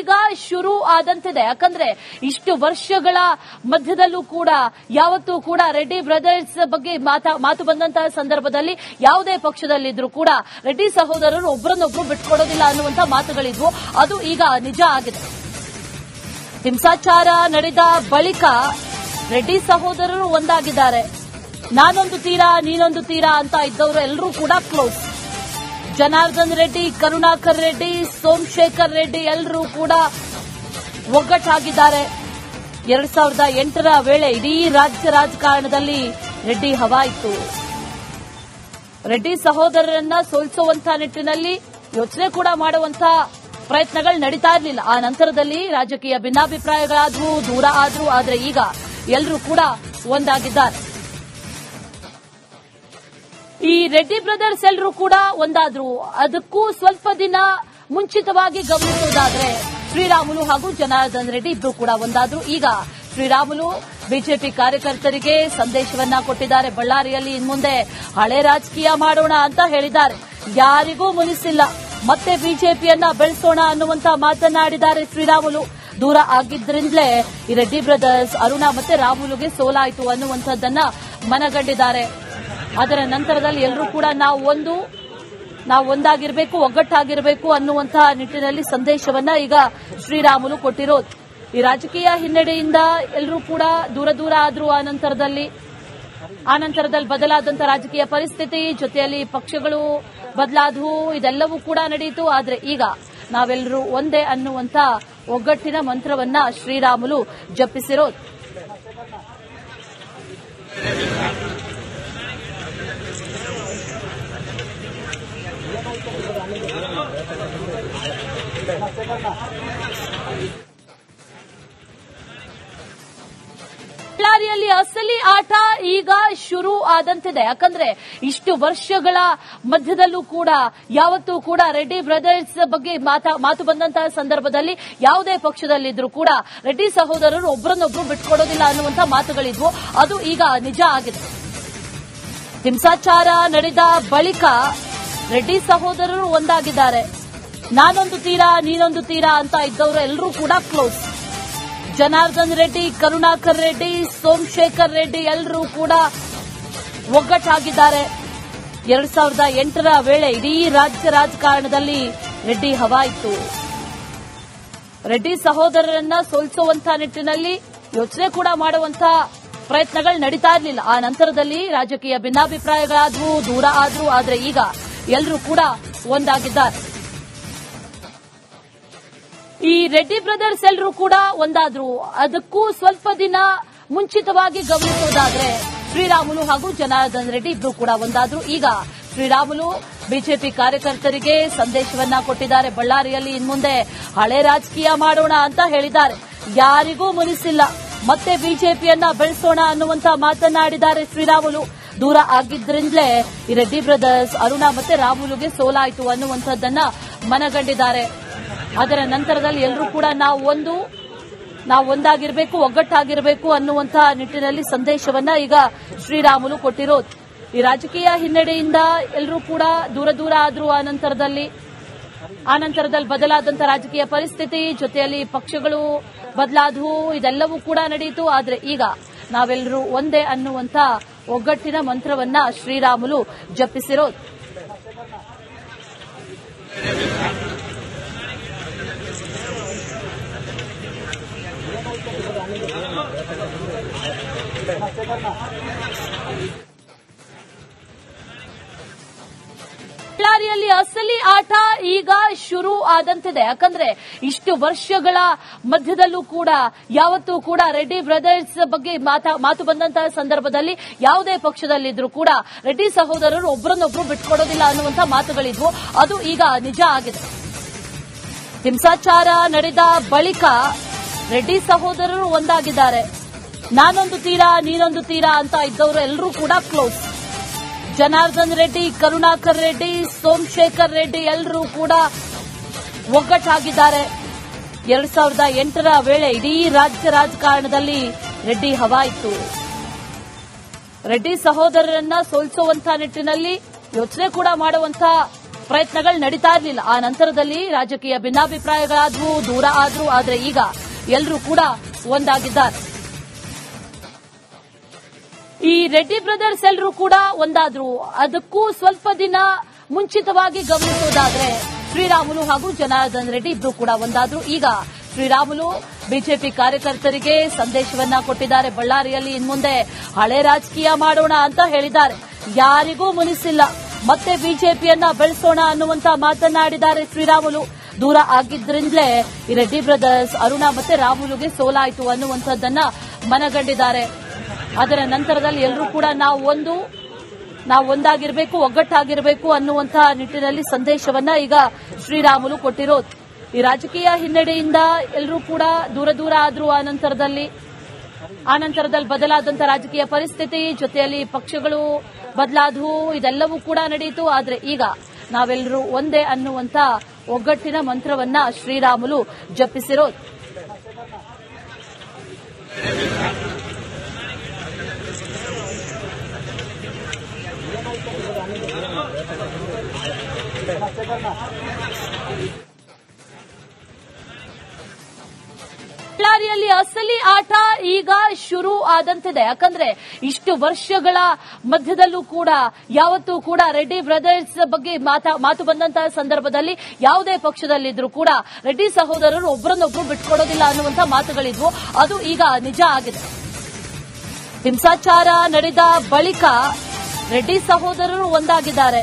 ಈಗ ಶುರು ಆದಂತಿದೆ. ಯಾಕಂದ್ರೆ ಇಷ್ಟು ವರ್ಷಗಳ ಮಧ್ಯದಲ್ಲೂ ಕೂಡ ಯಾವತ್ತೂ ಕೂಡ ರೆಡ್ಡಿ ಬ್ರದರ್ಸ್ ಬಗ್ಗೆ ಮಾತು ಬಂದಂತಹ ಸಂದರ್ಭದಲ್ಲಿ ಯಾವುದೇ ಪಕ್ಷದಲ್ಲಿದ್ರು ಕೂಡ ರೆಡ್ಡಿ ಸಹೋದರರು ಒಬ್ಬರನ್ನೊಬ್ರು ಬಿಟ್ಕೊಡೋದಿಲ್ಲ ಅನ್ನುವಂತ ಮಾತುಗಳಿದ್ವು. ಅದು ಈಗ ನಿಜ ಆಗಿದೆ. ಹಿಂಸಾಚಾರ ನಡೆದ ಬಳಿಕ ರೆಡ್ಡಿ ಸಹೋದರರು ಒಂದಾಗಿದ್ದಾರೆ. ನಾನೊಂದು ತೀರಾ ನೀನೊಂದು ತೀರಾ ಅಂತ ಇದ್ದವರು ಎಲ್ಲರೂ ಕೂಡ ಕ್ಲೋಸ್. ಜನಾರ್ದನ್ ರೆಡ್ಡಿ, ಕರುಣಾಕರ್ ರೆಡ್ಡಿ, ಸೋಮಶೇಖರ್ ರೆಡ್ಡಿ ಎಲ್ಲರೂ ಕೂಡ ಒಗ್ಗಟ್ಟಾಗಿದ್ದಾರೆ. 2008ರ ವೇಳೆ ಇಡೀ ರಾಜ್ಯ ರಾಜಕಾರಣದಲ್ಲಿ ರೆಡ್ಡಿ ಹವಾ ಇತ್ತು. ರೆಡ್ಡಿ ಸಹೋದರರನ್ನ ಸೋಲಿಸುವಂತಹ ನಿಟ್ಟಿನಲ್ಲಿ ಯೋಚನೆ ಕೂಡ ಮಾಡುವಂತ ಪ್ರಯತ್ನಗಳು ನಡೀತಾ ಇರಲಿಲ್ಲ. ಆ ನಂತರದಲ್ಲಿ ರಾಜಕೀಯ ಭಿನ್ನಾಭಿಪ್ರಾಯಗಳಾದ್ವು, ದೂರ ಆದ್ರೂ. ಆದ್ರೆ ಈಗ ಎಲ್ಲರೂ ಕೂಡ ಒಂದಾಗಿದ್ದಾರೆ. ಈ ರೆಡ್ಡಿ ಬ್ರದರ್ಸ್ ಎಲ್ಲರೂ ಕೂಡ ಒಂದಾದ್ರು. ಅದಕ್ಕೂ ಸ್ವಲ್ಪ ದಿನ ಮುಂಚಿತವಾಗಿ ಗಮನಿಸುವುದಾದ್ರೆ ಶ್ರೀರಾಮುಲು ಹಾಗೂ ಜನಾರ್ದನ್ ರೆಡ್ಡಿ ಇಬ್ರು ಕೂಡ ಒಂದಾದ್ರು. ಈಗ ಶ್ರೀರಾಮುಲು ಬಿಜೆಪಿ ಕಾರ್ಯಕರ್ತರಿಗೆ ಸಂದೇಶವನ್ನ ಕೊಟ್ಟಿದ್ದಾರೆ. ಬಳ್ಳಾರಿಯಲ್ಲಿ ಇನ್ಮುಂದೆ ಹಳೆ ರಾಜಕೀಯ ಮಾಡೋಣ ಅಂತ ಹೇಳಿದ್ದಾರೆ. ಯಾರಿಗೂ ಮುನಿಸಿಲ್ಲ, ಮತ್ತೆ ಬಿಜೆಪಿಯನ್ನ ಬೆಳೆಸೋಣ ಅನ್ನುವಂತ ಮಾತನಾಡಿದ್ದಾರೆ ಶ್ರೀರಾಮುಲು. ದೂರ ಆಗಿದ್ರಿಂದಲೇ ಈ ರೆಡ್ಡಿ ಬ್ರದರ್ಸ್ ಅರುಣ ಮತ್ತೆ ರಾಮುಲುಗೆ ಸೋಲಾಯಿತು ಅನ್ನುವಂಥದ್ದನ್ನ ಮನಗಂಡಿದ್ದಾರೆ. ಅದರ ನಂತರದಲ್ಲಿ ಎಲ್ಲರೂ ಕೂಡ ನಾವು ಒಂದಾಗಿರಬೇಕು, ಒಗ್ಗಟ್ಟಾಗಿರಬೇಕು ಅನ್ನುವಂತಹ ನಿಟ್ಟಿನಲ್ಲಿ ಸಂದೇಶವನ್ನ ಈಗ ಶ್ರೀರಾಮುಲು ಕೊಟ್ಟಿರೋದು. ಈ ರಾಜಕೀಯ ಹಿನ್ನಡೆಯಿಂದ ಎಲ್ಲರೂ ಕೂಡ ದೂರ ಆದ್ರೂ. ಆ ನಂತರದಲ್ಲಿ ಬದಲಾದಂತಹ ರಾಜಕೀಯ ಪರಿಸ್ಥಿತಿ, ಜೊತೆಯಲ್ಲಿ ಪಕ್ಷಗಳು ಬದಲಾದವು, ಇದೆಲ್ಲವೂ ಕೂಡ ನಡೆಯಿತು. ಆದ್ರೆ ಈಗ ನಾವೆಲ್ಲರೂ ಒಂದೇ ಅನ್ನುವಂತ ಒಗ್ಗಟ್ಟಿನ ಮಂತ್ರವನ್ನ ಶ್ರೀರಾಮುಲು ಜಪಿಸಿರೋದು. ಬಳ್ಳಾರಿಯಲ್ಲಿ ಅಸಲಿ ಆಟ ಈಗ ಶುರು ಆದಂತಿದೆ. ಯಾಕಂದ್ರೆ ಇಷ್ಟು ವರ್ಷಗಳ ಮಧ್ಯದಲ್ಲೂ ಕೂಡ ಯಾವತ್ತೂ ಕೂಡ ರೆಡ್ಡಿ ಬ್ರದರ್ಸ್ ಬಗ್ಗೆ ಮಾತು ಬಂದಂತಹ ಸಂದರ್ಭದಲ್ಲಿ ಯಾವುದೇ ಪಕ್ಷದಲ್ಲಿದ್ರು ಕೂಡ ರೆಡ್ಡಿ ಸಹೋದರರು ಒಬ್ಬರನ್ನೊಬ್ರು ಬಿಟ್ಕೊಡೋದಿಲ್ಲ ಅನ್ನುವಂತ ಮಾತುಗಳಿದ್ವು. ಅದು ಈಗ ನಿಜ ಆಗಿದೆ. ಹಿಂಸಾಚಾರ ನಡೆದ ಬಳಿಕ ರೆಡ್ಡಿ ಸಹೋದರರು ಒಂದಾಗಿದ್ದಾರೆ. ನಾನೊಂದು ತೀರಾ ನೀನೊಂದು ತೀರಾ ಅಂತ ಇದ್ದವರು ಎಲ್ಲರೂ ಕೂಡ ಕ್ಲೋಸ್. ಜನಾರ್ದನ್ ರೆಡ್ಡಿ, ಕರುಣಾಕರ್ ರೆಡ್ಡಿ, ಸೋಮಶೇಖರ್ ರೆಡ್ಡಿ ಎಲ್ಲರೂ ಕೂಡ ಒಗ್ಗಟ್ಟಾಗಿದ್ದಾರೆ. 2008ರ ವೇಳೆ ಇಡೀ ರಾಜ್ಯ ರಾಜಕಾರಣದಲ್ಲಿ ರೆಡ್ಡಿ ಹವಾ ಇತ್ತು. ರೆಡ್ಡಿ ಸಹೋದರರನ್ನ ಸೋಲಿಸುವಂತಹ ನಿಟ್ಟಿನಲ್ಲಿ ಯೋಚನೆ ಕೂಡ ಮಾಡುವಂತ ಪ್ರಯತ್ನಗಳು ನಡೀತಾ ಇರಲಿಲ್ಲ. ಆ ನಂತರದಲ್ಲಿ ರಾಜಕೀಯ ಭಿನ್ನಾಭಿಪ್ರಾಯಗಳಾದ್ವು, ದೂರ ಆದ್ರೂ. ಆದ್ರೆ ಈಗ ಎಲ್ಲರೂ ಕೂಡ ಒಂದಾಗಿದ್ದಾರೆ. ಈ ರೆಡ್ಡಿ ಬ್ರದರ್ಸ್ ಎಲ್ಲರೂ ಕೂಡ ಒಂದಾದ್ರು. ಅದಕ್ಕೂ ಸ್ವಲ್ಪ ದಿನ ಮುಂಚಿತವಾಗಿ ಗಮನಿಸುವುದಾದ್ರೆ ಶ್ರೀರಾಮುಲು ಹಾಗೂ ಜನಾರ್ದನ್ ರೆಡ್ಡಿ ಇಬ್ರು ಕೂಡ ಒಂದಾದ್ರು. ಈಗ ಶ್ರೀರಾಮುಲು ಬಿಜೆಪಿ ಕಾರ್ಯಕರ್ತರಿಗೆ ಸಂದೇಶವನ್ನ ಕೊಟ್ಟಿದ್ದಾರೆ. ಬಳ್ಳಾರಿಯಲ್ಲಿ ಇನ್ಮುಂದೆ ಹಳೆ ರಾಜಕೀಯ ಮಾಡೋಣ ಅಂತ ಹೇಳಿದ್ದಾರೆ. ಯಾರಿಗೂ ಮುನಿಸಿಲ್ಲ, ಮತ್ತೆ ಬಿಜೆಪಿಯನ್ನ ಬೆಳೆಸೋಣ ಅನ್ನುವಂತ ಮಾತನಾಡಿದ್ದಾರೆ ಶ್ರೀರಾಮುಲು. ದೂರ ಆಗಿದ್ರಿಂದಲೇ ಈ ರೆಡ್ಡಿ ಬ್ರದರ್ಸ್ ಅರುಣ ಮತ್ತೆ ರಾಮುಲುಗೆ ಸೋಲಾಯಿತು ಅನ್ನುವಂಥದ್ದನ್ನ ಮನಗಂಡಿದ್ದಾರೆ. ಅದರ ನಂತರದಲ್ಲಿ ಎಲ್ಲರೂ ಕೂಡ ನಾವು ಒಂದಾಗಿರಬೇಕು, ಒಗ್ಗಟ್ಟಾಗಿರಬೇಕು ಅನ್ನುವಂತಹ ನಿಟ್ಟಿನಲ್ಲಿ ಸಂದೇಶವನ್ನ ಈಗ ಶ್ರೀರಾಮುಲು ಕೊಟ್ಟಿರೋದು. ಈ ರಾಜಕೀಯ ಹಿನ್ನಡೆಯಿಂದ ಎಲ್ಲರೂ ಕೂಡ ದೂರ ಆದ್ರೂ. ಆ ನಂತರದಲ್ಲಿ ಬದಲಾದಂತಹ ರಾಜಕೀಯ ಪರಿಸ್ಥಿತಿ, ಜೊತೆಯಲ್ಲಿ ಪಕ್ಷಗಳು ಬದಲಾದವು, ಇದೆಲ್ಲವೂ ಕೂಡ ನಡೆಯಿತು. ಆದ್ರೆ ಈಗ ನಾವೆಲ್ಲರೂ ಒಂದೇ ಅನ್ನುವಂತ ಒಗ್ಗಟ್ಟಿನ ಮಂತ್ರವನ್ನ ಶ್ರೀರಾಮುಲು ಜಪಿಸಿರೋದು. ಬಳ್ಳಾರಿಯಲ್ಲಿ ಅಸಲಿ ಆಟ ಈಗ ಶುರು ಆದಂತಿದೆ. ಯಾಕಂದ್ರೆ ಇಷ್ಟು ವರ್ಷಗಳ ಮಧ್ಯದಲ್ಲೂ ಕೂಡ ಯಾವತ್ತೂ ಕೂಡ ರೆಡ್ಡಿ ಬ್ರದರ್ಸ್ ಬಗ್ಗೆ ಮಾತು ಬಂದಂತಹ ಸಂದರ್ಭದಲ್ಲಿ ಯಾವುದೇ ಪಕ್ಷದಲ್ಲಿದ್ರು ಕೂಡ ರೆಡ್ಡಿ ಸಹೋದರರು ಒಬ್ಬರನ್ನೊಬ್ರು ಬಿಟ್ಕೊಡೋದಿಲ್ಲ ಅನ್ನುವಂತ ಮಾತುಗಳಿದ್ವು. ಅದು ಈಗ ನಿಜ ಆಗಿದೆ. ಹಿಂಸಾಚಾರ ನಡೆದ ಬಳಿಕ ರೆಡ್ಡಿ ಸಹೋದರರು ಒಂದಾಗಿದ್ದಾರೆ. ನಾನೊಂದು ತೀರಾ ನೀನೊಂದು ತೀರಾ ಅಂತ ಇದ್ದವರು ಎಲ್ಲರೂ ಕೂಡ ಕ್ಲೋಸ್. ಜನಾರ್ದನ್ ರೆಡ್ಡಿ, ಕರುಣಾಕರ್ ರೆಡ್ಡಿ, ಸೋಮಶೇಖರ್ ರೆಡ್ಡಿ ಎಲ್ಲರೂ ಕೂಡ ಒಗ್ಗಟ್ಟಾಗಿದ್ದಾರೆ. 2008ರ ವೇಳೆ ಇಡೀ ರಾಜ್ಯ ರಾಜಕಾರಣದಲ್ಲಿ ರೆಡ್ಡಿ ಹವಾ ಇತ್ತು. ರೆಡ್ಡಿ ಸಹೋದರರನ್ನ ಸೋಲಿಸುವಂತಹ ನಿಟ್ಟಿನಲ್ಲಿ ಯೋಚನೆ ಕೂಡ ಮಾಡುವಂತ ಪ್ರಯತ್ನಗಳು ನಡೀತಾ ಇರಲಿಲ್ಲ. ಆ ನಂತರದಲ್ಲಿ ರಾಜಕೀಯ ಭಿನ್ನಾಭಿಪ್ರಾಯಗಳಾದ್ವು, ದೂರ ಆದ್ರೂ, ಆದ್ರೆ ಈಗ ಎಲ್ಲರೂ ಕೂಡ ಒಂದಾಗಿದ್ದಾರೆ. ಈ ರೆಡ್ಡಿ ಬ್ರದರ್ಸ್ ಎಲ್ಲರೂ ಕೂಡ ಒಂದಾದ್ರು. ಅದಕ್ಕೂ ಸ್ವಲ್ಪ ದಿನ ಮುಂಚಿತವಾಗಿ ಗಮನಿಸೋದಾದ್ರೆ ಶ್ರೀರಾಮುಲು ಹಾಗೂ ಜನಾರ್ದನ್ ರೆಡ್ಡಿ ಇಬ್ರು ಕೂಡ ಒಂದಾದ್ರು. ಈಗ ಶ್ರೀರಾಮುಲು ಬಿಜೆಪಿ ಕಾರ್ಯಕರ್ತರಿಗೆ ಸಂದೇಶವನ್ನ ಕೊಟ್ಟಿದ್ದಾರೆ. ಬಳ್ಳಾರಿಯಲ್ಲಿ ಇನ್ಮುಂದೆ ಹಳೆ ರಾಜಕೀಯ ಮಾಡೋಣ ಅಂತ ಹೇಳಿದ್ದಾರೆ. ಯಾರಿಗೂ ಮುನಿಸಿಲ್ಲ, ಮತ್ತೆ ಬಿಜೆಪಿಯನ್ನ ಬೆಳೆಸೋಣ ಅನ್ನುವಂತ ಮಾತನಾಡಿದ್ದಾರೆ ಶ್ರೀರಾಮುಲು. ದೂರ ಆಗಿದ್ರಿಂದಲೇ ಈ ರೆಡ್ಡಿ ಬ್ರದರ್ಸ್ ಅರುಣ ಮತ್ತೆ ರಾಮುಲುಗೆ ಸೋಲಾಯಿತು ಅನ್ನುವಂಥದ್ದನ್ನ ಮನಗಂಡಿದ್ದಾರೆ. ಅದರ ನಂತರದಲ್ಲಿ ಎಲ್ಲರೂ ಕೂಡ ನಾವು ಒಂದಾಗಿರಬೇಕು, ಒಗ್ಗಟ್ಟಾಗಿರಬೇಕು ಅನ್ನುವಂತಹ ನಿಟ್ಟಿನಲ್ಲಿ ಸಂದೇಶವನ್ನ ಈಗ ಶ್ರೀರಾಮುಲು ಕೊಟ್ಟಿರೋದು. ಈ ರಾಜಕೀಯ ಹಿನ್ನಡೆಯಿಂದ ಎಲ್ಲರೂ ಕೂಡ ದೂರ ಆದ್ರೂ ಆ ನಂತರದಲ್ಲಿ ಬದಲಾದಂತಹ ರಾಜಕೀಯ ಪರಿಸ್ಥಿತಿ, ಜೊತೆಯಲ್ಲಿ ಪಕ್ಷಗಳು ಬದಲಾದವು, ಇದೆಲ್ಲವೂ ಕೂಡ ನಡೆಯಿತು. ಆದ್ರೆ ಈಗ ನಾವೆಲ್ಲರೂ ಒಂದೇ ಅನ್ನುವಂತ ಒಗ್ಗಟ್ಟಿನ ಮಂತ್ರವನ್ನ ಶ್ರೀರಾಮುಲು ಜಪಿಸಿರೋದು. ಬಳ್ಳಾರಿಯಲ್ಲಿ ಅಸಲಿ ಆಟ ಈಗ ಶುರು ಆದಂತಿದೆ. ಯಾಕಂದ್ರೆ ಇಷ್ಟು ವರ್ಷಗಳ ಮಧ್ಯದಲ್ಲೂ ಕೂಡ ಯಾವತ್ತೂ ಕೂಡ ರೆಡ್ಡಿ ಬ್ರದರ್ಸ್ ಬಗ್ಗೆ ಮಾತು ಬಂದಂತಹ ಸಂದರ್ಭದಲ್ಲಿ ಯಾವುದೇ ಪಕ್ಷದಲ್ಲಿದ್ರೂ ಕೂಡ ರೆಡ್ಡಿ ಸಹೋದರರು ಒಬ್ಬರನ್ನೊಬ್ರು ಬಿಟ್ಕೊಡೋದಿಲ್ಲ ಅನ್ನುವಂತ ಮಾತುಗಳಿದ್ವು. ಅದು ಈಗ ನಿಜ ಆಗಿದೆ. ಹಿಂಸಾಚಾರ ನಡೆದ ಬಳಿಕ ರೆಡ್ಡಿ ಸಹೋದರರು ಒಂದಾಗಿದ್ದಾರೆ.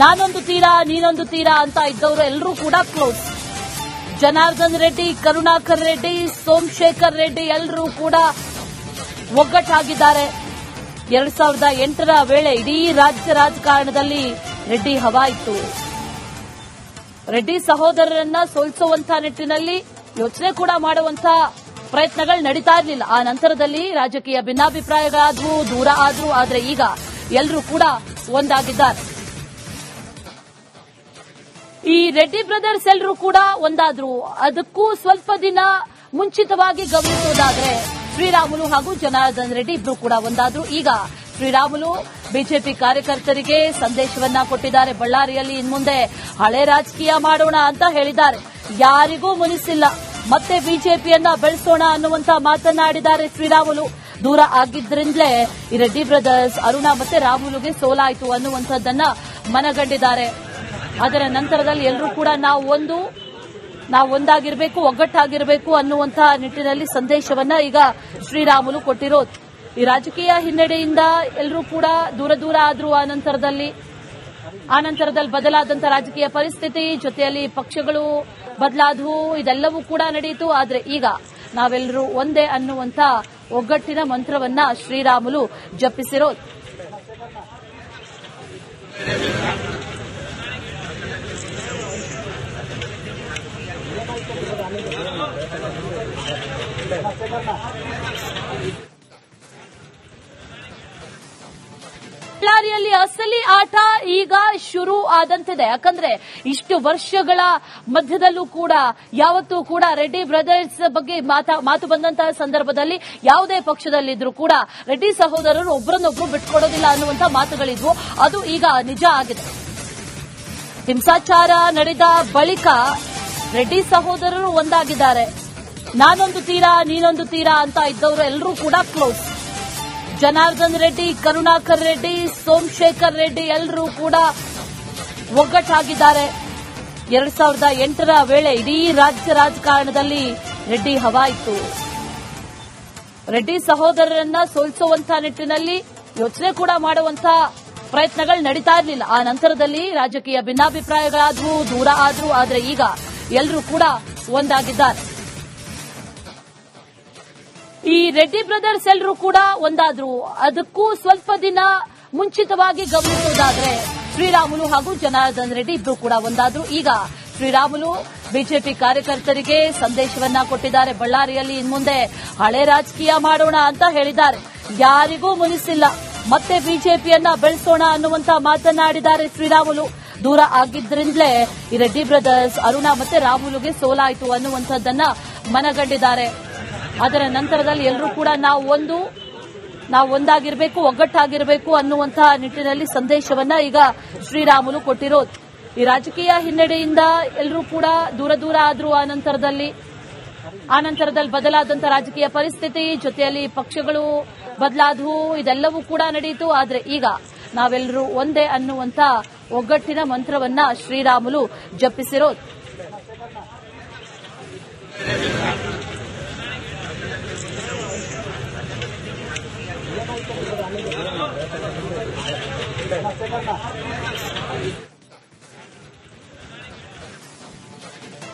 ನಾನೊಂದು ತೀರಾ ನೀನೊಂದು ತೀರಾ ಅಂತ ಇದ್ದವರು ಎಲ್ಲರೂ ಕೂಡ ಕ್ಲೋಸ್. ಜನಾರ್ದನ್ ರೆಡ್ಡಿ, ಕರುಣಾಕರ್ ರೆಡ್ಡಿ, ಸೋಮಶೇಖರ್ ರೆಡ್ಡಿ ಎಲ್ಲರೂ ಕೂಡ ಒಗ್ಗಟ್ಟಾಗಿದ್ದಾರೆ. 2008ರ ವೇಳೆ ಇಡೀ ರಾಜ್ಯ ರಾಜಕಾರಣದಲ್ಲಿ ರೆಡ್ಡಿ ಹವಾ ಇತ್ತು. ರೆಡ್ಡಿ ಸಹೋದರರನ್ನ ಸೋಲಿಸುವಂತಹ ನಿಟ್ಟಿನಲ್ಲಿ ಯೋಚನೆ ಕೂಡ ಮಾಡುವಂತ ಪ್ರಯತ್ನಗಳು ನಡೀತಾ ಇರಲಿಲ್ಲ. ಆ ನಂತರದಲ್ಲಿ ರಾಜಕೀಯ ಭಿನ್ನಾಭಿಪ್ರಾಯಗಳಾದ್ವು, ದೂರ ಆದ್ರೂ, ಆದ್ರೆ ಈಗ ಎಲ್ಲರೂ ಕೂಡ ಒಂದಾಗಿದ್ದಾರೆ. ಈ ರೆಡ್ಡಿ ಬ್ರದರ್ಸ್ ಎಲ್ಲರೂ ಕೂಡ ಒಂದಾದ್ರು. ಅದಕ್ಕೂ ಸ್ವಲ್ಪ ದಿನ ಮುಂಚಿತವಾಗಿ ಗಮನಿಸೋದಾದ್ರೆ ಶ್ರೀರಾಮುಲು ಹಾಗೂ ಜನಾರ್ದನ್ ರೆಡ್ಡಿ ಇಬ್ರು ಕೂಡ ಒಂದಾದ್ರು. ಈಗ ಶ್ರೀರಾಮುಲು ಬಿಜೆಪಿ ಕಾರ್ಯಕರ್ತರಿಗೆ ಸಂದೇಶವನ್ನ ಕೊಟ್ಟಿದ್ದಾರೆ. ಬಳ್ಳಾರಿಯಲ್ಲಿ ಇನ್ಮುಂದೆ ಹಳೆ ರಾಜಕೀಯ ಮಾಡೋಣ ಅಂತ ಹೇಳಿದ್ದಾರೆ. ಯಾರಿಗೂ ಮುನಿಸಿಲ್ಲ, ಮತ್ತೆ ಬಿಜೆಪಿಯನ್ನ ಬೆಳೆಸೋಣ ಅನ್ನುವಂತ ಮಾತನಾಡಿದ್ದಾರೆ ಶ್ರೀರಾಮುಲು. ದೂರ ಆಗಿದ್ರಿಂದಲೇ ಈ ರೆಡ್ಡಿ ಬ್ರದರ್ಸ್ ಅರುಣ ಮತ್ತೆ ರಾಮುಲುಗೆ ಸೋಲಾಯಿತು ಅನ್ನುವಂಥದ್ದನ್ನ ಮನಗಂಡಿದ್ದಾರೆ. ಅದರ ನಂತರದಲ್ಲಿ ಎಲ್ಲರೂ ಕೂಡ ನಾವು ಒಂದಾಗಿರಬೇಕು, ಒಗ್ಗಟ್ಟಾಗಿರಬೇಕು ಅನ್ನುವಂತಹ ನಿಟ್ಟಿನಲ್ಲಿ ಸಂದೇಶವನ್ನ ಈಗ ಶ್ರೀರಾಮುಲು ಕೊಟ್ಟಿರೋದು. ಈ ರಾಜಕೀಯ ಹಿನ್ನಡೆಯಿಂದ ಎಲ್ಲರೂ ಕೂಡ ದೂರ ಆದ್ರೂ ಆ ನಂತರದಲ್ಲಿ ಬದಲಾದಂತಹ ರಾಜಕೀಯ ಪರಿಸ್ಥಿತಿ, ಜೊತೆಯಲ್ಲಿ ಪಕ್ಷಗಳು ಬದಲಾದವು, ಇದೆಲ್ಲವೂ ಕೂಡ ನಡೆಯಿತು. ಆದ್ರೆ ಈಗ ನಾವೆಲ್ಲರೂ ಒಂದೇ ಅನ್ನುವಂತ ಒಗ್ಗಟ್ಟಿನ ಮಂತ್ರವನ್ನ ಶ್ರೀರಾಮುಲು ಜಪಿಸಿರೋದು. ಬಳ್ಳಾರಿಯಲ್ಲಿ ಅಸಲಿ ಆಟ ಈಗ ಶುರು ಆದಂತಿದೆ. ಯಾಕಂದ್ರೆ ಇಷ್ಟು ವರ್ಷಗಳ ಮಧ್ಯದಲ್ಲೂ ಕೂಡ ಯಾವತ್ತೂ ಕೂಡ ರೆಡ್ಡಿ ಬ್ರದರ್ಸ್ ಬಗ್ಗೆ ಮಾತು ಬಂದಂತಹ ಸಂದರ್ಭದಲ್ಲಿ ಯಾವುದೇ ಪಕ್ಷದಲ್ಲಿದ್ರೂ ಕೂಡ ರೆಡ್ಡಿ ಸಹೋದರರು ಒಬ್ಬರನ್ನೊಬ್ರು ಬಿಟ್ಕೊಡೋದಿಲ್ಲ ಅನ್ನುವಂತ ಮಾತುಗಳಿದ್ವು. ಅದು ಈಗ ನಿಜ ಆಗಿದೆ. ಹಿಂಸಾಚಾರ ನಡೆದ ಬಳಿಕ ರೆಡ್ಡಿ ಸಹೋದರರು ಒಂದಾಗಿದ್ದಾರೆ. ನಾನೊಂದು ತೀರಾ ನೀನೊಂದು ತೀರಾ ಅಂತ ಇದ್ದವರು ಎಲ್ಲರೂ ಕೂಡ ಕ್ಲೋಸ್. ಜನಾರ್ದನ್ ರೆಡ್ಡಿ, ಕರುಣಾಕರ್ ರೆಡ್ಡಿ, ಸೋಮಶೇಖರ್ ರೆಡ್ಡಿ ಎಲ್ಲರೂ ಕೂಡ ಒಗ್ಗಟ್ಟಾಗಿದ್ದಾರೆ. 2008ರ ವೇಳೆ ಇಡೀ ರಾಜ್ಯ ರಾಜಕಾರಣದಲ್ಲಿ ರೆಡ್ಡಿ ಹವಾ ಇತ್ತು. ರೆಡ್ಡಿ ಸಹೋದರರನ್ನ ಸೋಲಿಸುವಂತಹ ನಿಟ್ಟಿನಲ್ಲಿ ಯೋಚನೆ ಕೂಡ ಮಾಡುವಂತ ಪ್ರಯತ್ನಗಳು ನಡೀತಾ ಇರಲಿಲ್ಲ. ಆ ನಂತರದಲ್ಲಿ ರಾಜಕೀಯ ಭಿನ್ನಾಭಿಪ್ರಾಯಗಳಾದ್ವು, ದೂರ ಆದ್ರೂ, ಆದ್ರೆ ಈಗ ಎಲ್ಲರೂ ಕೂಡ ಒಂದಾಗಿದ್ದಾರೆ. ಈ ರೆಡ್ಡಿ ಬ್ರದರ್ಸ್ ಎಲ್ಲರೂ ಕೂಡ ಒಂದಾದ್ರು. ಅದಕ್ಕೂ ಸ್ವಲ್ಪ ದಿನ ಮುಂಚಿತವಾಗಿ ಗಮನಿಸೋದಾದ್ರೆ ಶ್ರೀರಾಮುಲು ಹಾಗೂ ಜನಾರ್ದನ್ ರೆಡ್ಡಿ ಇಬ್ರು ಕೂಡ ಒಂದಾದ್ರು. ಈಗ ಶ್ರೀರಾಮುಲು ಬಿಜೆಪಿ ಕಾರ್ಯಕರ್ತರಿಗೆ ಸಂದೇಶವನ್ನ ಕೊಟ್ಟಿದ್ದಾರೆ. ಬಳ್ಳಾರಿಯಲ್ಲಿ ಇನ್ಮುಂದೆ ಹಳೆ ರಾಜಕೀಯ ಮಾಡೋಣ ಅಂತ ಹೇಳಿದ್ದಾರೆ. ಯಾರಿಗೂ ಮುನಿಸಿಲ್ಲ, ಮತ್ತೆ ಬಿಜೆಪಿಯನ್ನ ಬೆಳೆಸೋಣ ಅನ್ನುವಂತ ಮಾತನಾಡಿದ್ದಾರೆ ಶ್ರೀರಾಮುಲು. ದೂರ ಆಗಿದ್ರಿಂದಲೇ ಈ ರೆಡ್ಡಿ ಬ್ರದರ್ಸ್ ಅರುಣ ಮತ್ತೆ ರಾಮುಲುಗೆ ಸೋಲಾಯಿತು ಅನ್ನುವಂಥದ್ದನ್ನ ಮನಗಂಡಿದ್ದಾರೆ. ಅದರ ನಂತರದಲ್ಲಿ ಎಲ್ಲರೂ ಕೂಡ ನಾವು ಒಂದಾಗಿರಬೇಕು, ಒಗ್ಗಟ್ಟಾಗಿರಬೇಕು ಅನ್ನುವಂತಹ ನಿಟ್ಟಿನಲ್ಲಿ ಸಂದೇಶವನ್ನ ಈಗ ಶ್ರೀರಾಮುಲು ಕೊಟ್ಟಿರೋದು. ಈ ರಾಜಕೀಯ ಹಿನ್ನಡೆಯಿಂದ ಎಲ್ಲರೂ ಕೂಡ ದೂರ ದೂರ ಆದ್ರು. ಆ ನಂತರದಲ್ಲಿ ಬದಲಾದಂತ ರಾಜಕೀಯ ಪರಿಸ್ಥಿತಿ, ಜೊತೆಯಲ್ಲಿ ಪಕ್ಷಗಳು ಬದಲಾದವು, ಇದೆಲ್ಲವೂ ಕೂಡ ನಡೆಯಿತು. ಆದ್ರೆ ಈಗ ನಾವೆಲ್ಲರೂ ಒಂದೇ ಅನ್ನುವಂತ ಒಗ್ಗಟ್ಟಿನ ಮಂತ್ರವನ್ನ ಶ್ರೀರಾಮುಲು ಜಪಿಸಿರೋದು.